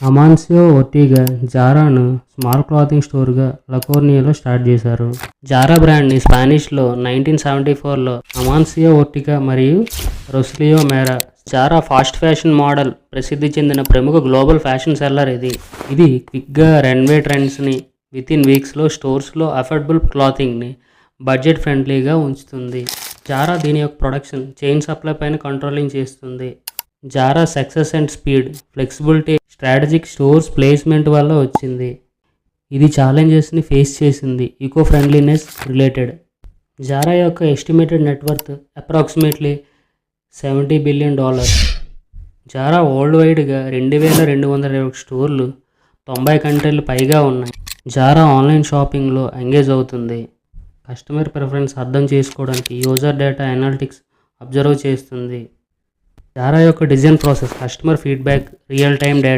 అమాన్సియో ఒర్టిగా జారాను small clothing స్టోర్గా లకోర్నియాలో start చేశారు. Zara బ్రాండ్ని స్పానిష్లో 1974లో అమాన్సియో ఒర్టిగా మరియు రొస్లియో మేరా. జారా ఫాస్ట్ ఫ్యాషన్ మోడల్ ప్రసిద్ధి చెందిన ప్రముఖ గ్లోబల్ ఫ్యాషన్ సెల్లర్ ఇది క్విక్గా రన్వే ట్రెండ్స్ని వితిన్ వీక్స్లో స్టోర్స్లో అఫోర్డబుల్ క్లాతింగ్ని బడ్జెట్ ఫ్రెండ్లీగా ఉంచుతుంది. జారా దీని యొక్క ప్రొడక్షన్ చైన్ సప్లై పైన కంట్రోలింగ్ చేస్తుంది. Zara success and speed, flexibility, strategic stores placement వల్ల వచ్చింది. ఇది ఛాలెంజెస్ని ఫేస్ చేసింది ఈకో ఫ్రెండ్లీనెస్ రిలేటెడ్. జారా యొక్క estimated net worth approximately $70 billion. Zara world వైడ్గా 2221 స్టోర్లు 90 కంట్రీలు పైగా ఉన్నాయి. జారా ఆన్లైన్ షాపింగ్లో ఎంగేజ్ అవుతుంది. కస్టమర్ ప్రిఫరెన్స్ అర్థం చేసుకోవడానికి యూజర్ డేటా అనాలిటిక్స్ అబ్జర్వ్ చేస్తుంది. జారా యొక్క design process, customer feedback, real time data